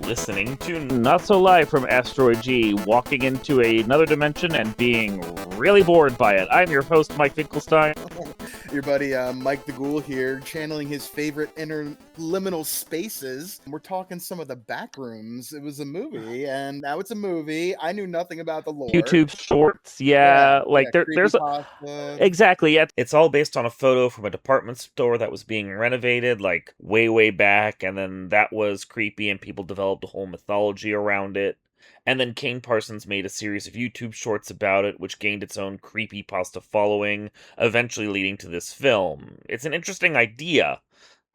listening to Not So Live from Asteroid G, walking into another dimension and being really bored by it. I'm your host, Mike Finkelstein. Your buddy Mike the Ghoul here, channeling his favorite interliminal spaces. We're talking some of the Backrooms. It was a movie, and now it's a movie. I knew nothing about the lore. YouTube shorts, there's creepypasta. Exactly, yeah. It's all based on a photo from a department store that was being renovated, like, way back, and then that was creepy, and people developed a whole mythology around it. And then Kane Parsons made a series of YouTube shorts about it, which gained its own creepypasta following, eventually leading to this film. It's an interesting idea.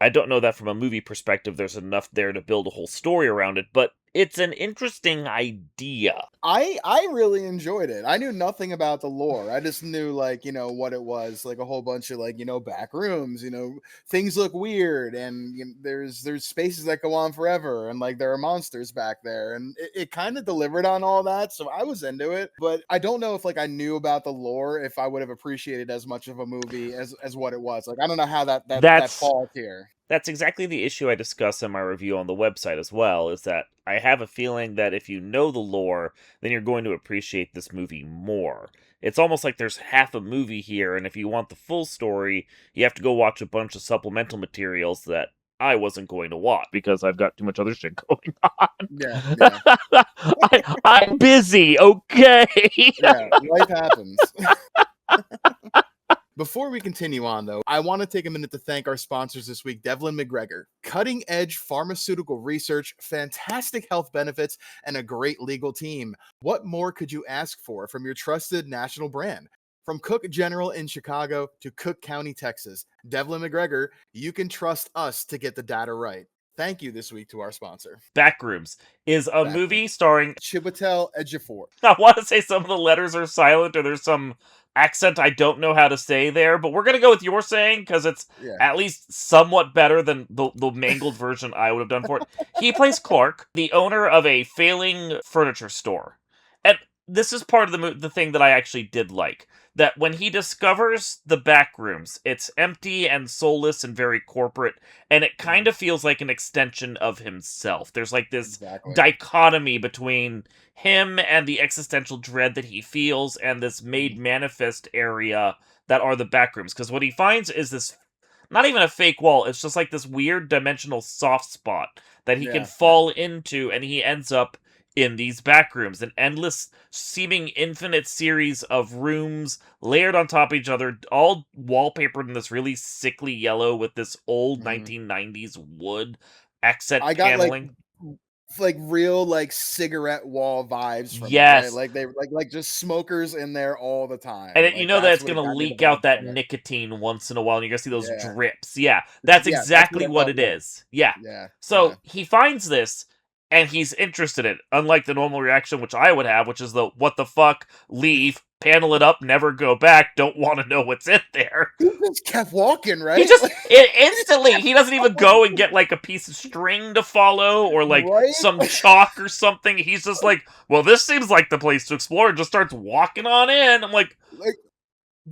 I don't know that from a movie perspective there's enough there to build a whole story around it, but it's an interesting idea. I really enjoyed it. I knew nothing about the lore. I just knew, like, what it was, like a whole bunch of, like, back rooms, things look weird, and there's spaces that go on forever, and, like, there are monsters back there, and it kind of delivered on all that, so I was into it. But I don't know if, like, I knew about the lore, if I would have appreciated as much of a movie as what it was. Like, I don't know how that falls here. That's exactly the issue I discuss in my review on the website as well, is that I have a feeling that if you know the lore, then you're going to appreciate this movie more. It's almost like there's half a movie here, and if you want the full story, you have to go watch a bunch of supplemental materials that I wasn't going to watch, because I've got too much other shit going on. Yeah. I'm busy, okay? Yeah, life happens. Before we continue on, though, I want to take a minute to thank our sponsors this week, Devlin McGregor. Cutting-edge pharmaceutical research, fantastic health benefits, and a great legal team. What more could you ask for from your trusted national brand? From Cook General in Chicago to Cook County, Texas, Devlin McGregor, you can trust us to get the data right. Thank you this week to our sponsor. Backrooms is a movie starring Chiwetel Ejiofor. I want to say some of the letters are silent, or there's some accent I don't know how to say there, but we're going to go with your saying, because it's at least somewhat better than the mangled version I would have done for it. He plays Clark, the owner of a failing furniture store. And this is part of the thing that I actually did like. That when he discovers the Backrooms, it's empty and soulless and very corporate, and it kind of feels like an extension of himself. There's like this dichotomy between him and the existential dread that he feels and this made manifest area that are the Backrooms. Because what he finds is this, not even a fake wall, it's just like this weird dimensional soft spot that he can fall into, and he ends up in these Backrooms, an endless, seeming infinite series of rooms layered on top of each other, all wallpapered in this really sickly yellow with this old 1990s wood accent paneling. Like real, like, cigarette wall vibes from it, right? Like they like just smokers in there all the time, and like, that's gonna leak out that nicotine once in a while, and you're gonna see those drips. That's exactly what it is. So he finds this, and he's interested in it, unlike the normal reaction, which I would have, which is the, what the fuck, leave, panel it up, never go back, don't want to know what's in there. He just kept walking, right? He just, instantly, he doesn't even go and get, like, a piece of string to follow, or, like, some chalk or something. He's just like, well, this seems like the place to explore, and just starts walking on in. I'm like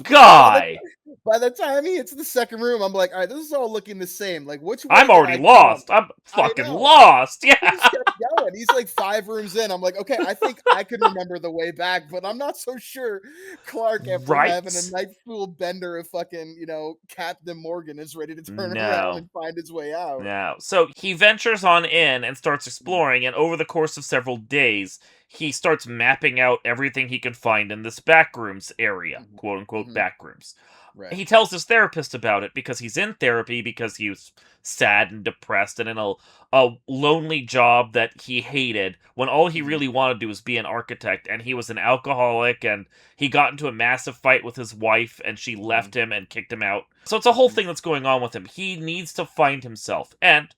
guy! By the time he hits the second room, I'm like, all right, this is all looking the same. Like, which way I'm already lost. I'm fucking lost. Yeah. He just kept going. He's like 5 rooms in. I'm like, okay, I think I can remember the way back, but I'm not so sure Clark, after having a night school bender of fucking, Captain Morgan, is ready to turn around and find his way out. No. So he ventures on in and starts exploring, and over the course of several days, he starts mapping out everything he can find in this Backrooms area, quote-unquote Backrooms. Right. He tells his therapist about it because he's in therapy because he was sad and depressed and in a lonely job that he hated, when all he really wanted to do was be an architect, and he was an alcoholic, and he got into a massive fight with his wife, and she left him and kicked him out. So it's a whole thing that's going on with him. He needs to find himself, and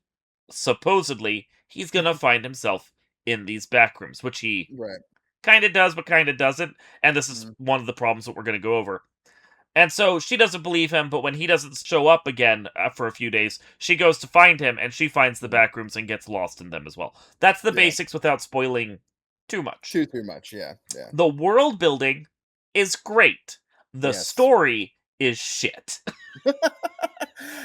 supposedly he's gonna find himself in these Backrooms, which he kind of does but kind of doesn't, and this is one of the problems that we're going to go over. And so she doesn't believe him, but when he doesn't show up again for a few days, she goes to find him, and she finds the Backrooms and gets lost in them as well. That's the basics without spoiling too much. Too much, yeah. The world building is great. The story is shit.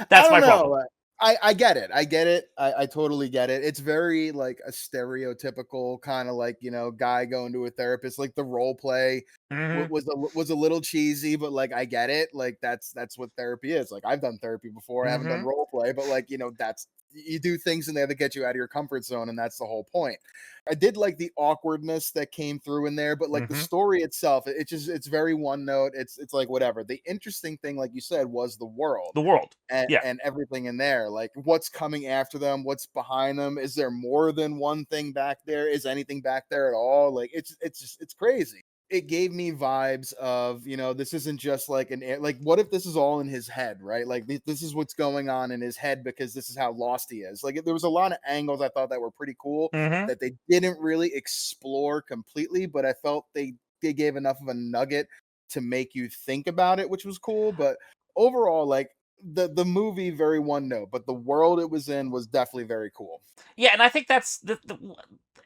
That's my problem. I get it. I get it. I totally get it. It's very like a stereotypical kind of like, guy going to a therapist. Like the role play Mhm. was a little cheesy, but like I get it. Like that's what therapy is. Like I've done therapy before. I haven't done Mhm. role play, but like, that's you do things in there that get you out of your comfort zone, and that's the whole point. I did like the awkwardness that came through in there, but like the Mhm. story itself, it's very one note. It's like whatever. The interesting thing, like you said, was the world The world. and, Yeah. and everything in there. Like what's coming after them, what's behind them. Is there more than one thing back there? Is anything back there at all? Like it's crazy. It gave me vibes of, this isn't just like like what if this is all in his head, right? Like this is what's going on in his head because this is how lost he is. Like there was a lot of angles I thought that were pretty cool Mhm. that they didn't really explore completely, but I felt they gave enough of a nugget to make you think about it, which was cool. But overall, like the movie, very one note, but the world it was in was definitely very cool. Yeah, and I think that's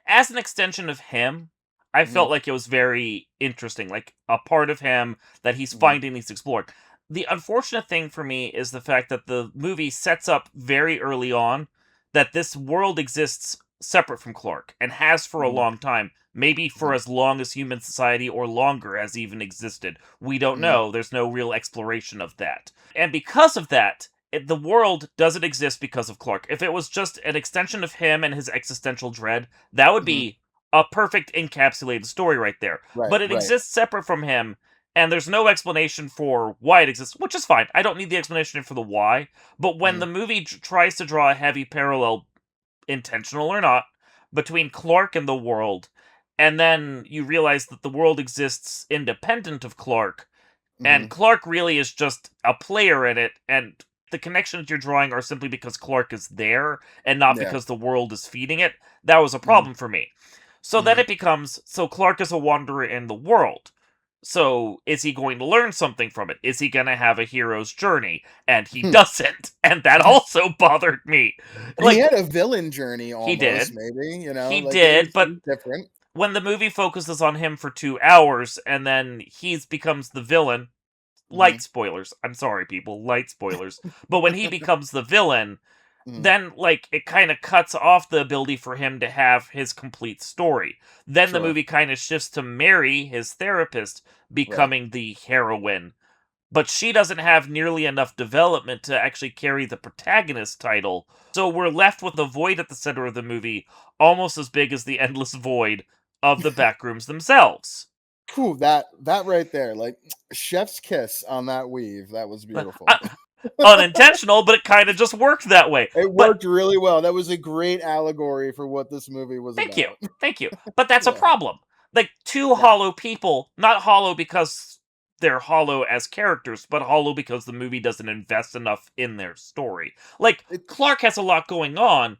as an extension of him, I Mhm, felt like it was very interesting, like a part of him that he's mhm, finding, he's exploring. The unfortunate thing for me is the fact that the movie sets up very early on that this world exists separate from Clark and has for a mhm, long time, maybe for mhm, as long as human society or longer has even existed. We don't mhm, know. There's no real exploration of that. And because of that, the world doesn't exist because of Clark. If it was just an extension of him and his existential dread, that would mhm. be a perfect encapsulated story right there. Right, But it right. exists separate from him, and there's no explanation for why it exists, which is fine. I don't need the explanation for the why. But when Mhm, the movie tries to draw a heavy parallel, intentional or not, between Clark and the world, and then you realize that the world exists independent of Clark, and mhm. Clark really is just a player in it, and the connections you're drawing are simply because Clark is there and not Yeah. because the world is feeding it. That was a Mhm, problem for me. So then mhm, it becomes so Clark is a wanderer in the world. So is he going to learn something from it? Is he going to have a hero's journey? And he hmm. doesn't. And that also bothered me. He Like, had a villain journey he almost, did. maybe, He like it did, was but different. when the movie focuses on him for 2 hours and then he's becomes the villain, light Mhm, spoilers. I'm sorry, people, light spoilers. But when he becomes the villain, mhm. then like it kind of cuts off the ability for him to have his complete story. Then the Sure. movie kind of shifts to Mary, his therapist, Right. becoming the heroine. But she doesn't have nearly enough development to actually carry the protagonist title. So we're left with a void at the center of the movie, almost as big as the endless void of the backrooms themselves. Cool. That right there, like chef's kiss on that weave. That was Uh, beautiful. Unintentional, but it kind of just worked that way. It But worked really well. That was a great allegory for what this movie was thank you. about. Thank you. But that's a Yeah. problem. Like, two Yeah. hollow people, not hollow because they're hollow as characters, but hollow because the movie doesn't invest enough in their story. Like, It Clark has a lot going on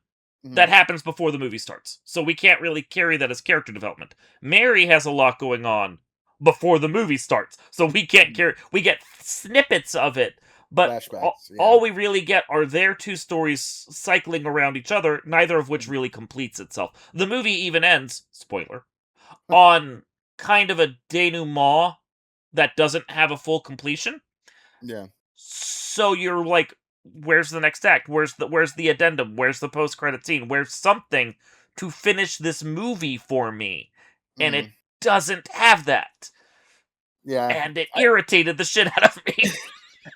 that mhm, happens before the movie starts, so we can't really carry that as character development. Mary has a lot going on before the movie starts, so we can't mhm. carry. We get snippets of it, but Flashbacks. Yeah. all we really get are their two stories cycling around each other, neither of which Mhm. really completes itself. The movie even ends, spoiler, on kind of a denouement that doesn't have a full completion. Yeah. So you're like, where's the next act? Where's the addendum? Where's the post credit scene? Where's something to finish this movie for me? And it Mhm. doesn't have that. Yeah. And it irritated the shit out of me.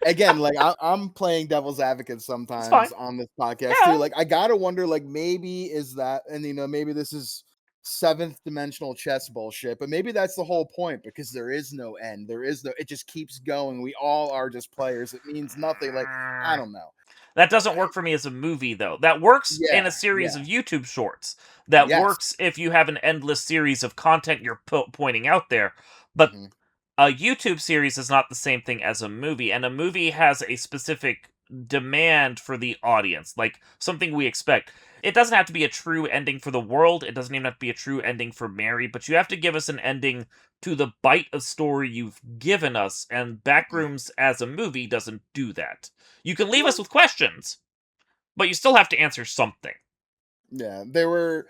Again, like I'm playing devil's advocate It's fine. sometimes on this podcast too. Yeah. Like I gotta wonder, like maybe is that, and maybe this is seventh dimensional chess bullshit, but maybe that's the whole point because there is no end. There is no. It just keeps going. We all are just players. It means nothing. Like I don't know. That doesn't work for me as a movie, though. That works in Yeah. a series Yeah. of YouTube shorts. That Yes. works if you have an endless series of content you're pointing out there. But Hmm. a YouTube series is not the same thing as a movie, and a movie has a specific demand for the audience, like something we expect. It doesn't have to be a true ending for the world, it doesn't even have to be a true ending for Mary, but you have to give us an ending to the bite of story you've given us, and Backrooms as a movie doesn't do that. You can leave us with questions, but you still have to answer something. Yeah. There were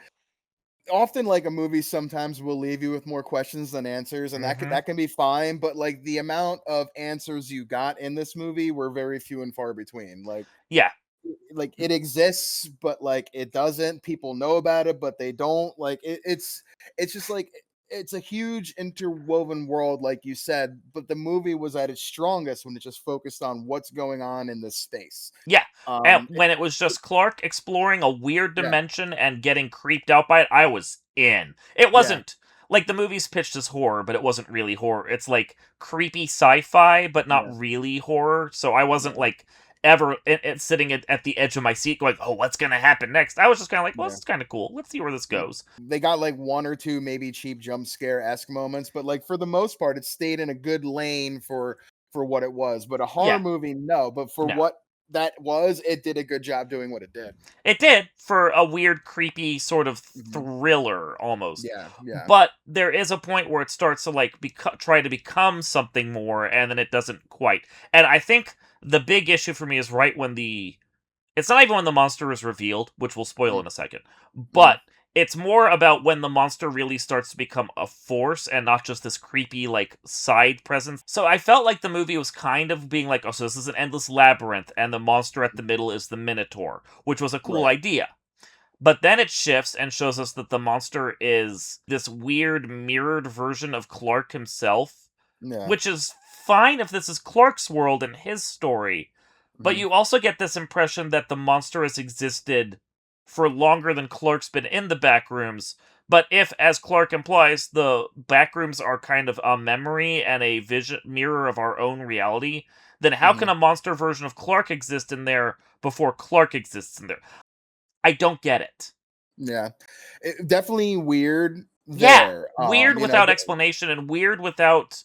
often like a movie sometimes will leave you with more questions than answers, and Mm-hmm. that can be fine, but like the amount of answers you got in this movie were very few and far between. Like Yeah. like it exists, but like it doesn't. People know about it, but they don't. Like it's just like it's a huge interwoven world, like you said. But the movie was at its strongest when it just focused on what's going on in this space. Yeah. And Um, it- when it was just Clark exploring a weird yeah, dimension and getting creeped out by it, I was in. It yeah, wasn't like the movie's pitched as horror, but it wasn't really horror. It's like creepy sci-fi, but not yeah, really horror. So I wasn't yeah, like ever sitting at the edge of my seat going, "Oh, what's gonna happen next?" I was just kind of like, "Well, yeah. this is kind of cool. Let's see where this goes." They got like one or two maybe cheap jump scare esque moments, but like for the most part, it stayed in a good lane for what it was. But a horror Yeah. movie, no. But for No. what that was, it did a good job doing what it did. It did for a weird, creepy sort of Mhm. thriller almost. Yeah, yeah, But there is a point where it starts to like try to become something more, and then it doesn't quite. And I think the big issue for me is right when the it's not even when the monster is revealed, which we'll spoil mm, in a second, mhm, but it's more about when the monster really starts to become a force and not just this creepy, like, side presence. So I felt like the movie was kind of being like, oh, so this is an endless labyrinth, and the monster at the middle is the Minotaur, which was a cool right. idea. But then it shifts and shows us that the monster is this weird mirrored version of Clark himself, Yeah, which is fine if this is Clark's world and his story, but mhm, you also get this impression that the monster has existed for longer than Clark's been in the Backrooms. But if, as Clark implies, the Backrooms are kind of a memory and a vision mirror of our own reality, then how can mhm. a monster version of Clark exist in there before Clark exists in there? I don't get it. Yeah, definitely weird Yeah, there. weird without explanation and weird without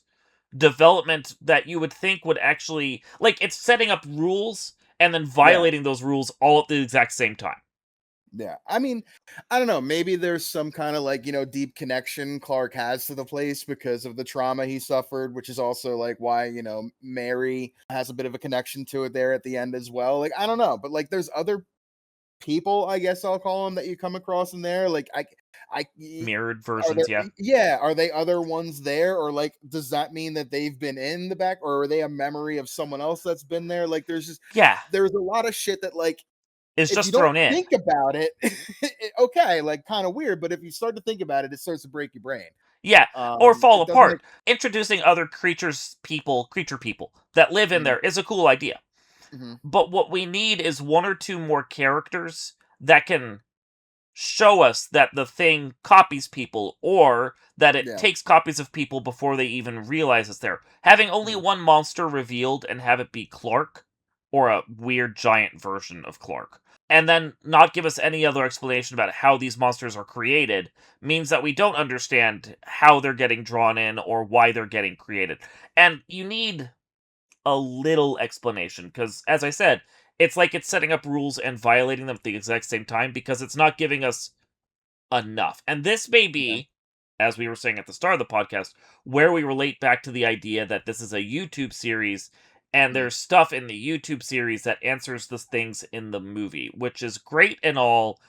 development that you would think would actually like it's setting up rules and then Yeah, violating those rules all at the exact same time. yeah. I mean, I don't know. Maybe there's some kind of like, deep connection Clark has to the place because of the trauma he suffered, which is also like why, Mary has a bit of a connection to it there at the end as well. Like, I don't know, but like there's other people, I guess I'll call them, that you come across in there. Like, Mirrored are there, versions, yeah. yeah, are they other ones there? Or like, does that mean that they've been in the back, or are they a memory of someone else that's been there? Like, Yeah, there's a lot of shit that like, is if you just don't thrown in. think about it, okay, like kind of weird, but if you start to think about it, it starts to break your brain. Yeah, or fall It doesn't make apart. Introducing other creature people that live in mm, there is a cool idea. mhm, But what we need is one or two more characters that can show us that the thing copies people or that it yeah, takes copies of people before they even realize it's there. Having only mhm, one monster revealed and have it be Clark or a weird giant version of Clark and then not give us any other explanation about how these monsters are created means that we don't understand how they're getting drawn in or why they're getting created. And you need a little explanation because as I said, it's like it's setting up rules and violating them at the exact same time because it's not giving us enough. And this may yeah, be, as we were saying at the start of the podcast, where we relate back to the idea that this is a YouTube series and mhm, there's stuff in the YouTube series that answers the things in the movie, which is great and all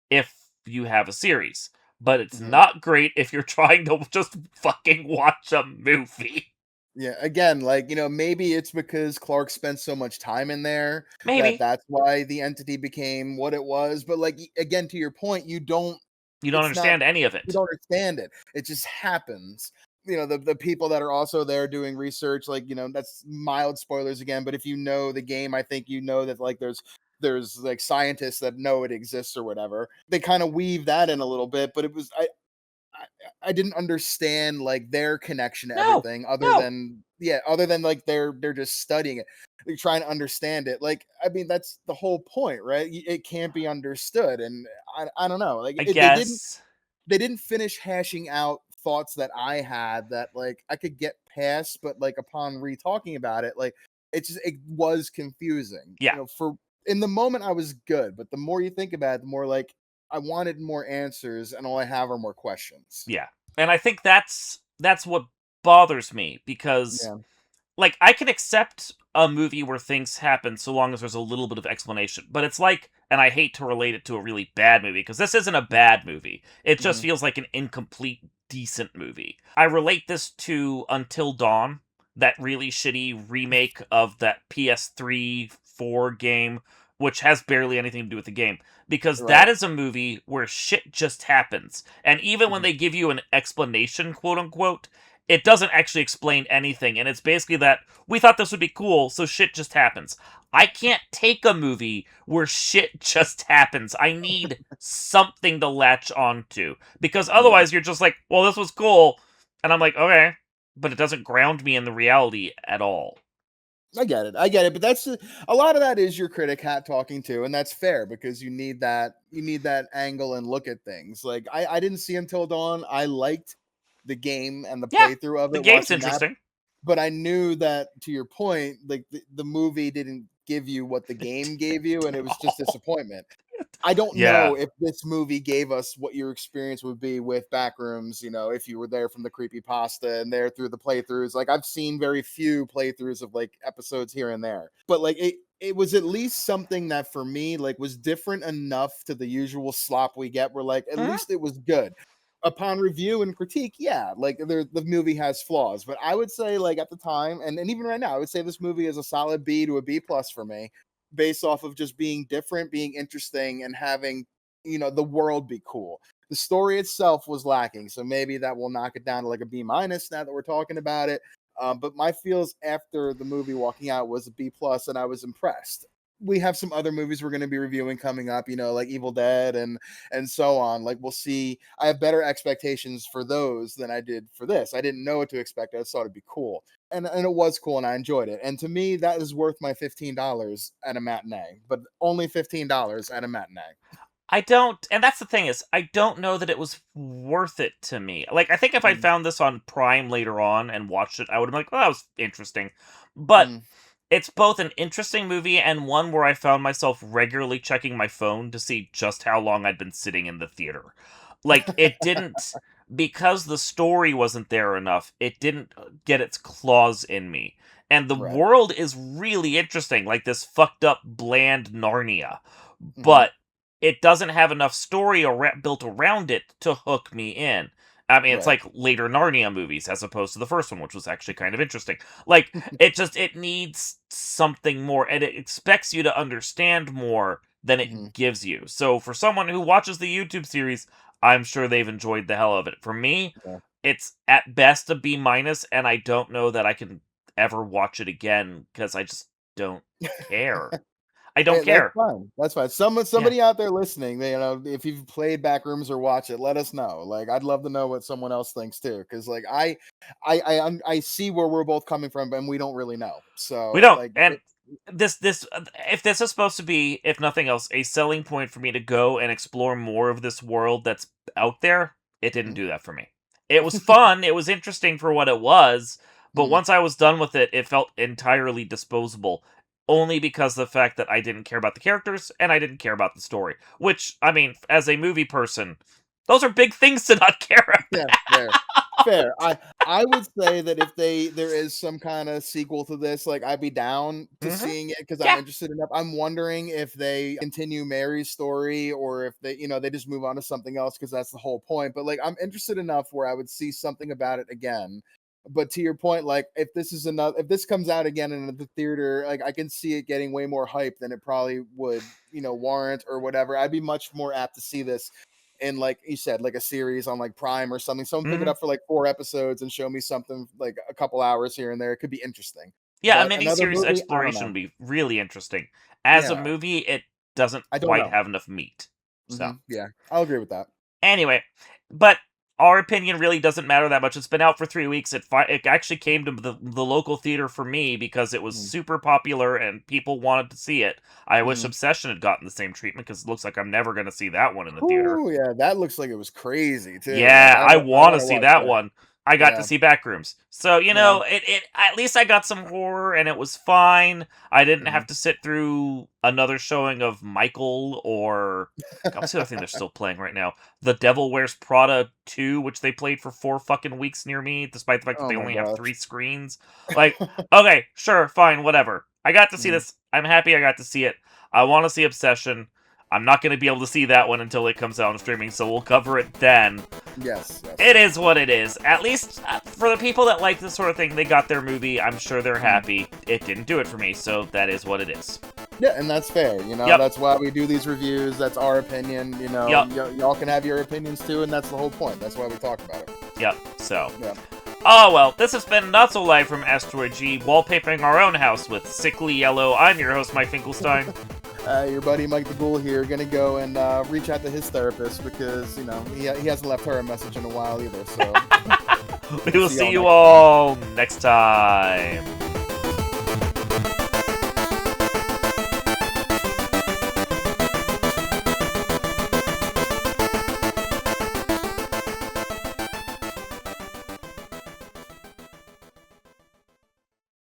if you have a series. But it's mhm. not great if you're trying to just fucking watch a movie. Yeah, again, like, maybe it's because Clark spent so much time in there that Maybe. that's why the entity became what it was. But like again, to your point, You don't it's not understand any of you it. don't understand it. It just happens. The people that are also there doing research, like, that's mild spoilers again, but if you know the game, I think you know that like there's like scientists that know it exists or whatever. They kind of weave that in a little bit, but I I didn't understand like their connection to No. everything No. other than like they're just studying it. They're trying to understand it. Like, I mean, that's the whole point, right? It can't be understood. And I don't know. Like I they didn't guess. finish hashing out thoughts that I had that like I could get past, but like upon re-talking about it, like it was confusing. Yeah. For in the moment I was good, but the more you think about it, the more like I wanted more answers, and all I have are more questions. Yeah. And I think that's what bothers me because Yeah. like I can accept a movie where things happen so long as there's a little bit of explanation. But it's like and I hate to relate it to a really bad movie because this isn't a bad movie. It just Mhm. feels like an incomplete decent movie. I relate this to Until Dawn, that really shitty remake of that PS3 4 game which has barely anything to do with the game, because that Right. is a movie where shit just happens. And even when Mhm. they give you an explanation, quote unquote, it doesn't actually explain anything. And it's basically that we thought this would be cool, so shit just happens. I can't take a movie where shit just happens. I need something to latch onto. Because Yeah. otherwise, you're just like, well, this was cool. And I'm like, okay. But it doesn't ground me in the reality at all. I get it. I get it. But that's a lot of that is your critic hat talking too, and that's fair because you need that angle and look at things. Like I didn't see Until Dawn. I liked the game and the Yeah, playthrough of the it, game's watching that. interesting. But I knew that, to your point, like the movie didn't give you what the game gave you, and it was just disappointment. I don't Yeah. know if this movie gave us what your experience would be with Backrooms, if you were there from the creepypasta and there through the playthroughs. Like I've seen very few playthroughs of like episodes here and there. But like it was at least something that for me like was different enough to the usual slop we get where like at Mhm. least it was good. Upon review and critique, yeah, like the movie has flaws, but I would say like at the time and even right now, I would say this movie is a solid B to a B plus for me based off of just being different, being interesting, and having the world be cool. The story itself was lacking, so maybe that will knock it down to like a B minus now that we're talking about it. But my feels after the movie walking out was a B plus, and I was impressed. We have some other movies we're going to be reviewing coming up, like Evil Dead and so on. Like we'll see. I have better expectations for those than I did for this. I didn't know what to expect. I just thought it'd be cool and it was cool and I enjoyed it. And to me, that is worth my $15 at a matinee, but only $15 at a matinee. I don't, and that's the thing is, I don't know that it was worth it to me. Like, I think if I Mm, found this on Prime later on and watched it, I would have been like, "Oh, that was interesting." But mm, it's both an interesting movie and one where I found myself regularly checking my phone to see just how long I'd been sitting in the theater. Like, it didn't, because the story wasn't there enough, it didn't get its claws in me. And the right. world is really interesting, like this fucked up, bland Narnia. Hmm. But it doesn't have enough story built around it to hook me in. I mean, it's Right. like later Narnia movies as opposed to the first one, which was actually kind of interesting. Like, it needs something more, and it expects you to understand more than Hmm. it gives you. So, for someone who watches the YouTube series, I'm sure they've enjoyed the hell of it. For me, Yeah. it's at best a B minus, and I don't know that I can ever watch it again because I just don't care. I don't Hey, that's care. fine. That's fine. Yeah. Somebody out there listening, if you've played Backrooms or watch it, let us know. Like, I'd love to know what someone else thinks too, because like I see where we're both coming from, and we don't really know. We So don't. like, And if this is supposed to be, if nothing else, a selling point for me to go and explore more of this world that's out there, it didn't mhm, do that for me. It was fun, it was interesting for what it was, but mhm. once I was done with it, it felt entirely disposable. Only because of the fact that I didn't care about the characters and I didn't care about the story. Which, I mean, as a movie person, those are big things to not care Yeah, fair. Fair. I would say that if there is some kind of sequel to this, like I'd be down to about. seeing it because I'm Yeah. interested enough. I'm wondering if they continue Mary's story or if they just move on to something else because that's the whole point. But like I'm interested enough where I would see something about it again. But to your point, like if this comes out again in the theater, like I can see it getting way more hype than it probably would, warrant or whatever. I'd be much more apt to see this in like you said, like a series on like Prime or something. Someone pick it Mhm. up for like 4 episodes and show me something like a couple hours here and there. It could be interesting. Yeah, a But another miniseries movie, I don't exploration know. would be really interesting. As a Yeah, movie, it doesn't I don't quite know. have enough meat. So, Yeah, I'll agree with that. anyway, but our opinion really doesn't matter that much. It's been out for 3 weeks. It actually came to the local theater for me because it was Mhm. super popular and people wanted to see it. I wish Mhm. Obsession had gotten the same treatment because it looks like I'm never going to see that one in the theater. Ooh, yeah, that looks like it was crazy too. Like Yeah, I I want to want to see watch that that. one. I got to Yeah, see Backrooms. So, yeah. it at least I got some horror and it was fine. I didn't Mhm. have to sit through another showing of Michael or God, what's the other thing they're still playing right now? The Devil Wears Prada 2, which they played for 4 fucking weeks near me, despite the fact that Oh they my only have gosh. 3 screens. Like, okay, sure, fine, whatever. I got to see Mhm. this. I'm happy I got to see it. I want to see Obsession. I'm not going to be able to see that one until it comes out on streaming, so we'll cover it then. Yes, It yes. is what it is. At least for the people that like this sort of thing, they got their movie. I'm sure they're Mhm. happy. It didn't do it for me, so that is what it is. Yeah, and that's fair. You know, that's why we do these reviews. That's our opinion. You know, y'all can have your opinions too, and that's the whole point. That's why we talk about it. Yep. So. Yeah. Oh well, this has been Not So Live from Asteroid G, wallpapering our own house with sickly yellow. I'm your host, Mike Finkelstein. Your buddy Mike the Ghoul here, gonna go and reach out to his therapist because, you know, he hasn't left her a message in a while either. So we will see you all next time.